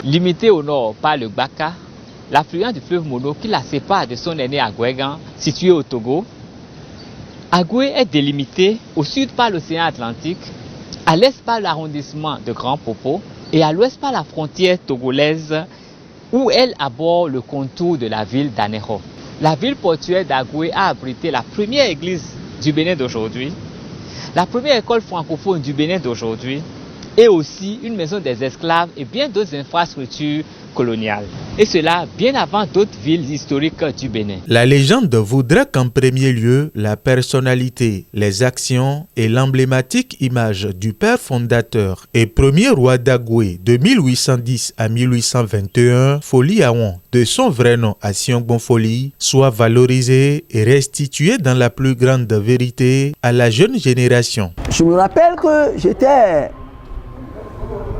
Limité au nord par le Baka, l'affluent du fleuve Mono qui la sépare de son aîné Agouégan, situé au Togo. Agoué est délimité au sud par l'océan Atlantique, à l'est par l'arrondissement de Grand Popo et à l'ouest par la frontière togolaise où elle aborde le contour de la ville d'Anéro. La ville portuaire d'Agoué a abrité la première église du Bénin d'aujourd'hui, la première école francophone du Bénin d'aujourd'hui et aussi une maison des esclaves et bien d'autres infrastructures coloniales. Et cela bien avant d'autres villes historiques du Bénin. La légende voudrait qu'en premier lieu, la personnalité, les actions et l'emblématique image du père fondateur et premier roi d'Agoué de 1810 à 1821, Foli Aouan, de son vrai nom Asiongbon Foli, soit valorisée et restituée dans la plus grande vérité à la jeune génération. Je me rappelle que j'étais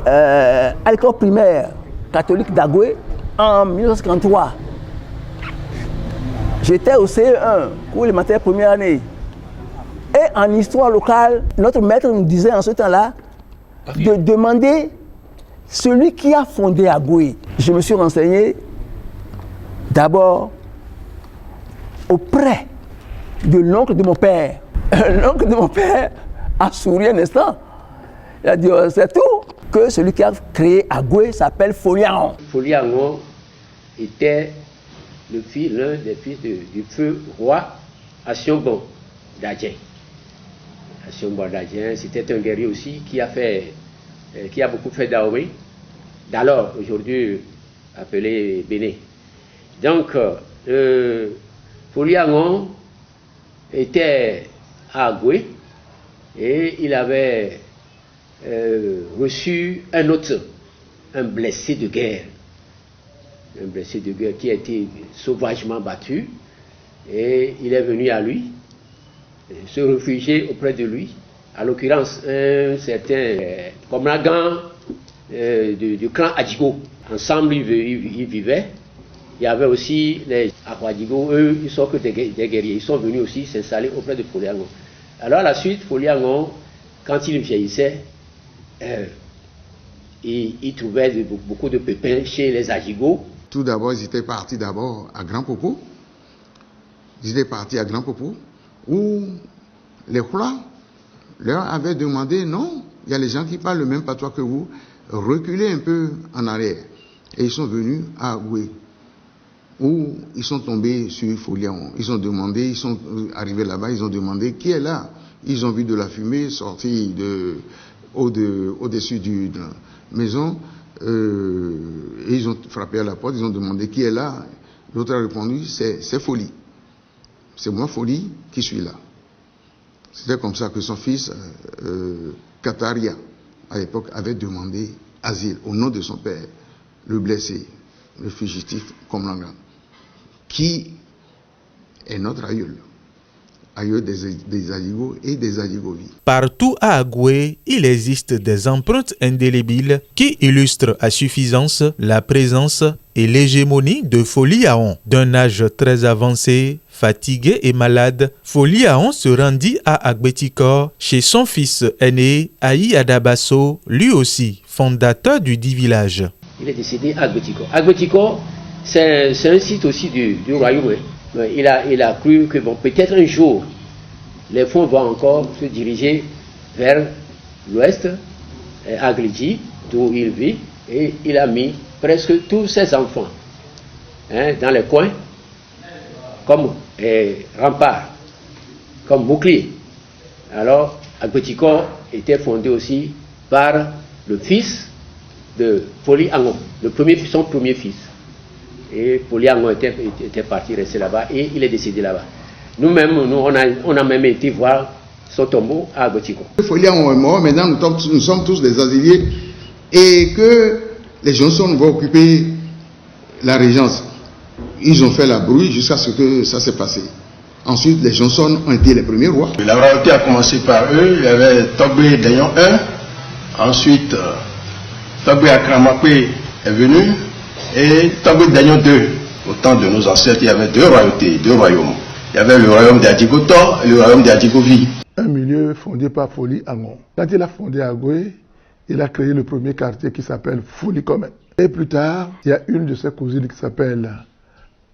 à l'école primaire catholique d'Agoué en 1953. J'étais au CE1, cours élémentaire première année. Et en histoire locale, notre maître nous disait en ce temps-là de demander celui qui a fondé Agoué. Je me suis renseigné d'abord auprès de l'oncle de mon père. L'oncle de mon père a souri un instant. Il a dit, c'est tout, que celui qui a créé Agoué s'appelle Foli Aouan. Foli Aouan était l'un des fils du feu roi Asiongbon d'Adjen. Asiongbon d'Adjen, c'était un guerrier aussi qui a beaucoup fait d'Aomé, d'alors aujourd'hui appelé Bénin. Donc, Foli Aouan était à Agoué et il avait reçu un blessé de guerre qui a été sauvagement battu, et il est venu à lui se réfugier auprès de lui, à l'occurrence un certain Komragan du clan Adjigo. Ensemble ils vivaient. Il y avait aussi les Akwadjigo, eux ils sont que des guerriers, ils sont venus aussi s'installer auprès de Foli Aouan. Alors à la suite, Foli Aouan, quand il vieillissait, il trouvait beaucoup de pépins chez les Adjigo. Tout d'abord, ils étaient partis à Grand Popo. Ils étaient partis à Grand Popo, où les rois leur avaient demandé, non, il y a les gens qui parlent le même patois que vous, reculez un peu en arrière. Et ils sont venus à Agoué, où ils sont tombés sur Foli Aouan. Ils sont arrivés là-bas, ils ont demandé qui est là. Ils ont vu de la fumée sortir au-dessus d'une maison, et ils ont frappé à la porte, ils ont demandé qui est là. L'autre a répondu, c'est Foli. C'est moi, Foli, qui suis là. C'était comme ça que son fils, Kataria, à l'époque, avait demandé asile au nom de son père, le blessé, le fugitif Komrangan, qui est notre aïeul. Ailleurs des Adjigo et des Adjigovi. Partout à Agoué, il existe des empreintes indélébiles qui illustrent à suffisance la présence et l'hégémonie de Foli Aouan. D'un âge très avancé, fatigué et malade, Foli Aouan se rendit à Agbetikor chez son fils aîné, Aïe Adabasso, lui aussi fondateur du dit village. Il est décédé à Agbetikor. Agbetikor, c'est un site aussi du royaume. Il a cru que bon, peut-être un jour, les fonds vont encore se diriger vers l'ouest, à Glidji, d'où il vit, et il a mis presque tous ses enfants dans les coins, comme rempart, comme bouclier. Alors, Agbetikor était fondé aussi par le fils de Foli Aouan, son premier fils. Et Foli Aouan était parti rester là-bas et il est décédé là-bas. Nous-mêmes, on a même été voir son tombeau à Agbetikor. Foli Aouan est mort, maintenant nous sommes tous des asiliés et que les Johnson vont occuper la régence. Ils ont fait la brouille jusqu'à ce que ça s'est passé. Ensuite, les Johnson ont été les premiers rois. La royauté a commencé par eux. Il y avait Togbé Dayon I. Ensuite, Togbé Akramakwe est venu. Et Togbé Dayon II. Au temps de nos ancêtres, il y avait deux royautés, deux royaumes. il y avait le royaume d'Adikoto et le royaume d'Adikovi. Un milieu fondé par Foli Angon. Quand il a fondé Agoué, il a créé le premier quartier qui s'appelle Foli Commun. Et plus tard, il y a une de ses cousines qui s'appelle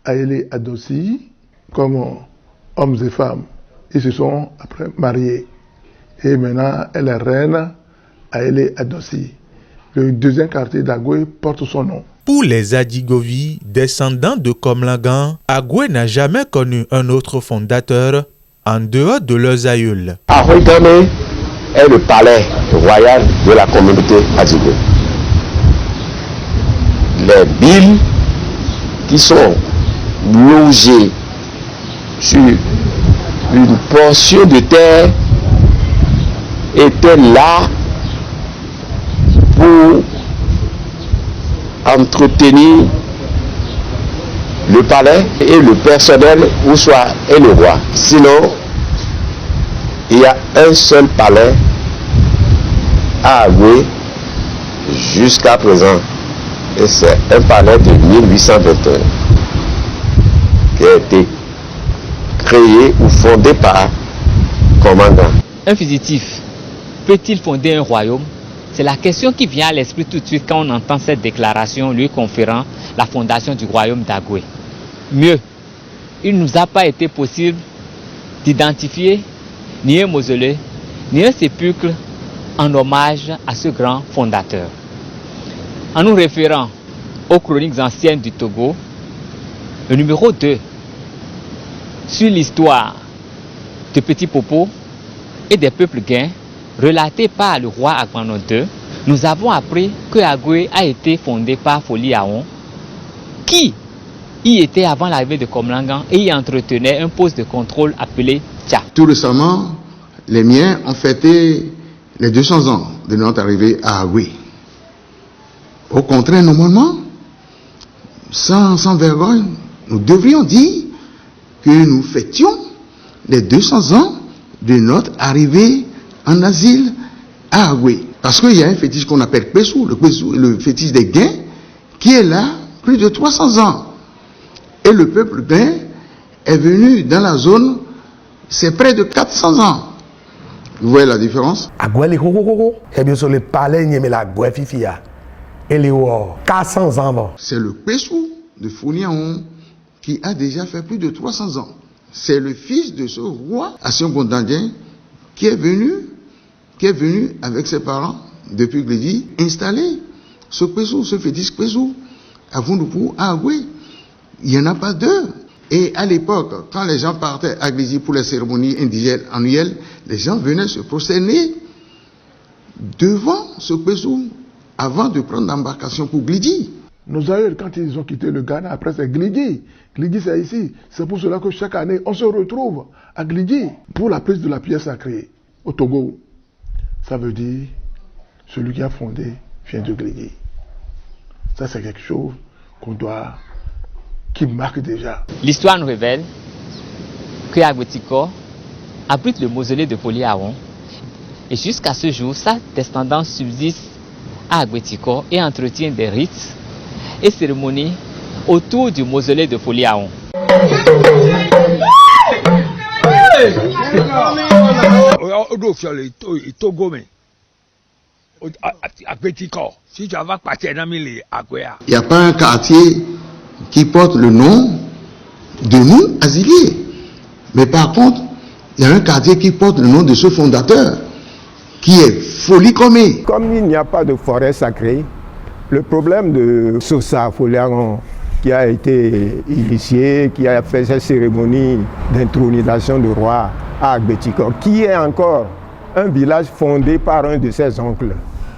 Aélé Adossi. Comme hommes et femmes, ils se sont après mariés. Et maintenant, elle est reine Aélé Adossi. Le deuxième quartier d'Agoué porte son nom. Pour les Adigovi, descendants de Komlangan, Agoué n'a jamais connu un autre fondateur en dehors de leurs aïeuls. Ahoigame est le palais royal de la communauté Adigwe. Les billes qui sont logées sur une portion de terre étaient là pour entretenir le palais et le personnel, ou soit et le roi. Sinon, il y a un seul palais à Agoué jusqu'à présent, et c'est un palais de 1821 qui a été créé ou fondé par commandant. Un fugitif peut-il fonder un royaume? C'est la question qui vient à l'esprit tout de suite quand on entend cette déclaration lui conférant la fondation du royaume d'Agoué. Mieux, il ne nous a pas été possible d'identifier ni un mausolée, ni un sépulcre en hommage à ce grand fondateur. En nous référant aux chroniques anciennes du Togo, le numéro 2 sur l'histoire de Petit Popo et des peuples guins, relaté par le roi Agbano II, nous avons appris que Agoué a été fondé par Foli Aon, qui y était avant l'arrivée de Komlangan et y entretenait un poste de contrôle appelé Tcha. Tout récemment, les miens ont fêté les 200 ans de notre arrivée à Agoué. Au contraire, normalement, sans vergogne, nous devrions dire que nous fêtions les 200 ans de notre arrivée en asile à Agoué. Parce qu'il y a un fétiche qu'on appelle Pesou, le fétiche des Guins, qui est là plus de 300 ans. Et le peuple Guin est venu dans la zone, c'est près de 400 ans. Vous voyez la différence? Agoué, les coco, c'est bien sûr le palais, mais la Agoué Fifia. Et les 400 ans. C'est le Pesou de Foliaon qui a déjà fait plus de 300 ans. C'est le fils de ce roi, Assion Gondandien, qui est venu avec ses parents, depuis Glédi, installer ce Pesou, ce fétiche Pesou, à Vundupu, à Agoué. Il n'y en a pas deux. Et à l'époque, quand les gens partaient à Glédi pour les cérémonies indigènes annuelles, les gens venaient se prosterner devant ce Pesou avant de prendre l'embarcation pour Glédi. Nos aïeux, quand ils ont quitté le Ghana, après c'est Glédi. Glédi, c'est ici. C'est pour cela que chaque année, on se retrouve à Glédi pour la prise de la pierre sacrée au Togo. Ça veut dire, celui qui a fondé vient de Glédi. Ça, c'est quelque chose qui marque déjà. L'histoire nous révèle que Agwetiko abrite le mausolée de Foli Aon. Et jusqu'à ce jour, sa descendance subsiste à Agwetiko et entretient des rites et cérémonies autour du mausolée de Foli Aon. Il n'y a pas un quartier qui porte le nom de nous, asiliers. Mais par contre, il y a un quartier qui porte le nom de ce fondateur, qui est Foli Comé. Comme il n'y a pas de forêt sacrée, le problème de Sosa Foliaron, qui a été initié, qui a fait cette cérémonie d'intronisation du roi à Agbetikor, qui est encore un village fondé par un de ses oncles.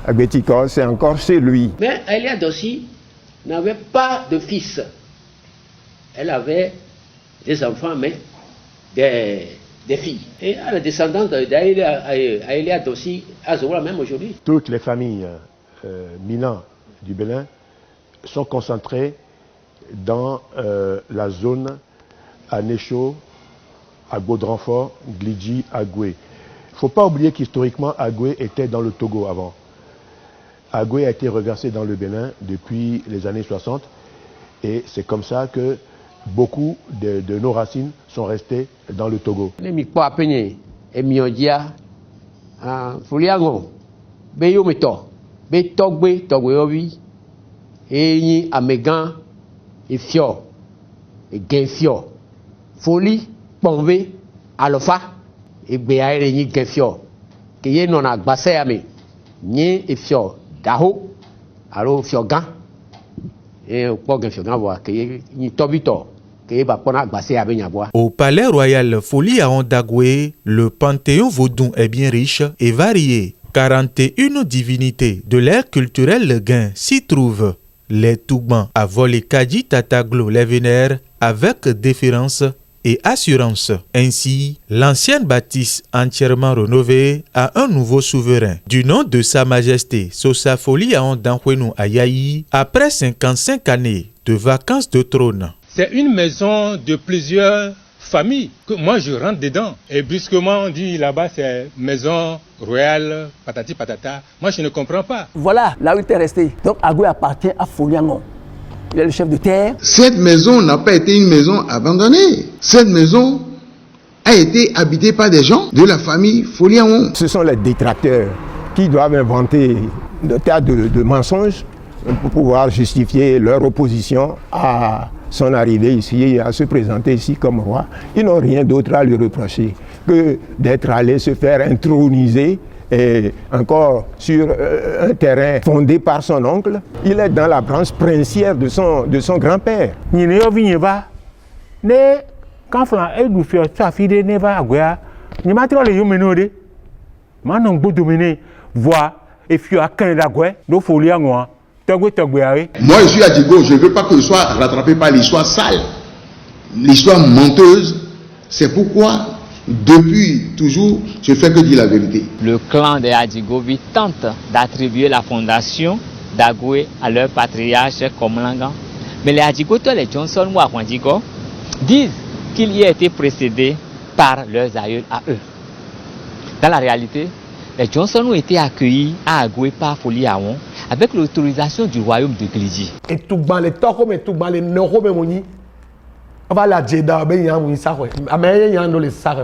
Agbetikor, c'est encore chez lui. Mais Aélé Adossi n'avait pas de fils. Elle avait des enfants, mais des filles. Et à la descendance d'Aélé Adossi, à Zola même aujourd'hui. Toutes les familles Minan du Bénin sont concentrées dans la zone à Nécho, à Gaudranfort, Glidji, Agoué. Il ne faut pas oublier qu'historiquement, Agoué était dans le Togo avant. Agoué a été reversé dans le Bénin depuis les années 60 et c'est comme ça que beaucoup de nos racines sont restées dans le Togo. Les mikpa penye et miondia foliango be yometo be togbe obi et ni amegan et fio et genfio folie pombe alofa et beaire ni genfio que ye non agbase ame ni et fio daho alo fio gan et po genfio gan wa que ye ni tobito. Au palais royal Foliaon d'Agoué, le panthéon vaudou est bien riche et varié. 41 divinités de l'ère culturelle gain s'y trouvent. Les Toubans à voler Kadi Tataglo les vénèrent avec déférence et assurance. Ainsi, l'ancienne bâtisse entièrement rénovée a un nouveau souverain. Du nom de Sa Majesté Sosa Foliaon d'Ankwenu Ayayi, après 55 années de vacances de trône. C'est une maison de plusieurs familles. Moi, je rentre dedans. Et brusquement, on dit là-bas, c'est maison royale, patati patata. Moi, je ne comprends pas. Voilà, là où il était resté. Donc, Agoué appartient à Foliangon. Il est le chef de terre. Cette maison n'a pas été une maison abandonnée. Cette maison a été habitée par des gens de la famille Foliangon. Ce sont les détracteurs qui doivent inventer de tas de mensonges pour pouvoir justifier leur opposition à son arrivée ici, à se présenter ici comme roi. Ils n'ont rien d'autre à lui reprocher que d'être allé se faire introniser et encore sur un terrain fondé par son oncle. Il est dans la branche princière de son grand-père. Moi, je suis à Djigo, je ne veux pas que je sois rattrapé par l'histoire sale, l'histoire menteuse. C'est pourquoi, depuis toujours, je fais que dire la vérité. Le clan des Adjigovi tente d'attribuer la fondation d'Agoué à leur patriarche Komlangan. Mais les Adjigoto, les Johnson ou Akwandigo, disent qu'il y a été précédé par leurs aïeux à eux. Dans la réalité, les Johnson ont été accueillis à Agoué par Foliaon avec l'autorisation du royaume de Glidji. Et tout dans les toko mais tout dans les noro mais moni. On va la jeda ben yan moni sa ouais. Amé yan do les sa.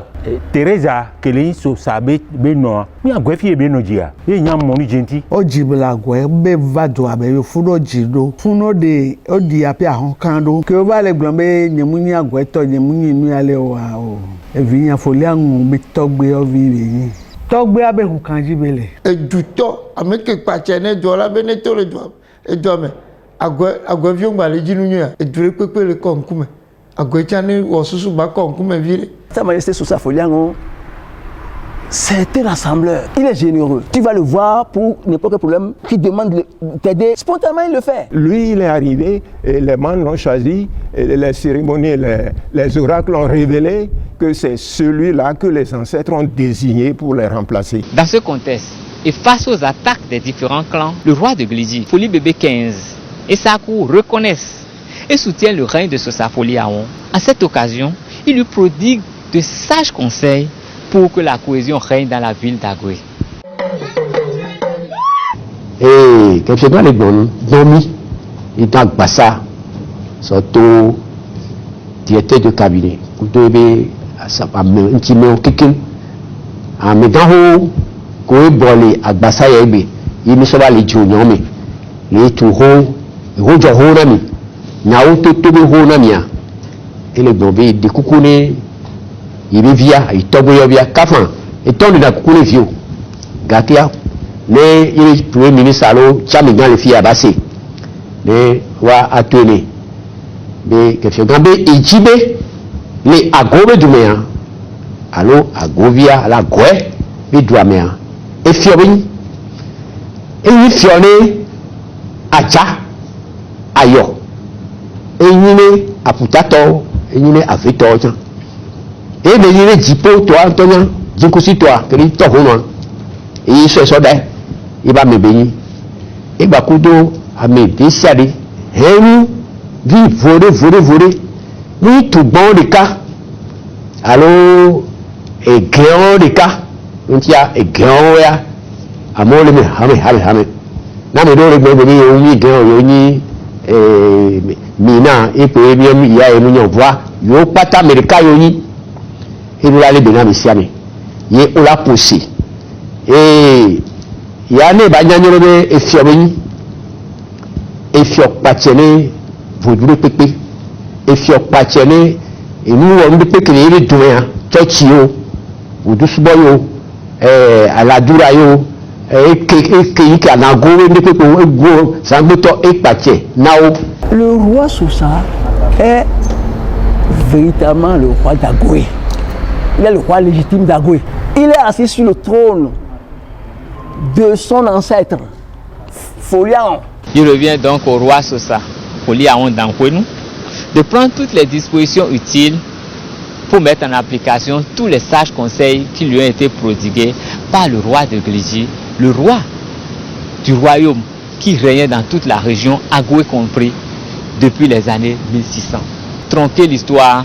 Teresa kele so sabe be no. Mi Agoué fie be no dia. Ye yan moni genti. O jibla Agoué be va do abe funo jido. Funo de o di ape ahon kando. Ke o ba le gblombe nyemuni Agoué to nyemuni nu ale wa o. E vi yan Foliaon be togbe o vi yi. Togbe abe hu kanji bele. E duto ameke pachene do la beneto le do. E do me Agoué vi ngba le jinu nya. E dure pepe le konkume. Agoué chane wo susu ba konkume vire. Sa Majesté Sosa Foliaon, c'est un rassembleur. Il est généreux. Tu vas le voir pour n'importe quel problème qui demande de t'aider. Spontanément, il le fait. Lui, il est arrivé, et les membres l'ont choisi, et les cérémonies, les oracles ont révélé que c'est celui-là que les ancêtres ont désigné pour les remplacer. Dans ce contexte, et face aux attaques des différents clans, le roi de Glidji, Foli Bébé 15, et sa cour reconnaissent et soutiennent le règne de Sosa Foliaon. À cette occasion, il lui prodigue de sages conseils pour que la cohésion règne dans la ville d'Agoué. Et quelque chose les bons nomi et dans Bassa surtout directeur de cabinet pour devait ça pas un petit peu quelqu'un en mettant ko bolé à Bassa yebe il me sera les juniors mais les tout ro jo nami nyao to ho nami et les bons de kukune il via il tombe via kafan et tombe dans kukune vieux gatia mais il premier ministre allo chamigan les filles à basser mais wa atene mais que fait gambe ijibe les agobe du méa allo agovia la goué bi douamea et fiobin et il fione acha ayo et il aputato et il aveto et mais il jipo toi Antonia jikusi toi que il to hono et il se soda il va me bénir et va kudo à me décider hein vi voler ni tout bon de cas allo et grand de cas on tia et grand ya amole me hame na me do le gbe ni grand yo ni Mina et pour il y a une voix yo pata america yo yi et nous aller bena mesiame ye on l'a poussé et ya ne ba nyanyoro be efiobeni efiok patiene vodure pepe efiok patiene et nous on de pepe les doyen tchio odusubo yo aladura yo le roi Sousa est véritablement le roi d'Agoué. Il est le roi légitime d'Agoué. Il est assis sur le trône de son ancêtre, Foliaon. Il revient donc au roi Sousa, Foliaon d'Ankwenou, de prendre toutes les dispositions utiles pour mettre en application tous les sages conseils qui lui ont été prodigués par le roi de Glidji, le roi du royaume qui régnait dans toute la région, Agoué compris, depuis les années 1600. Tronquer l'histoire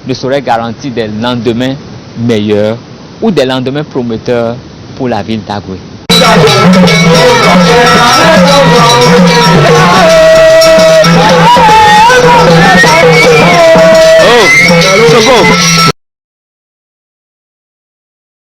ne saurait garantir des lendemains meilleurs ou des lendemains prometteurs pour la ville d'Agoué. Oh,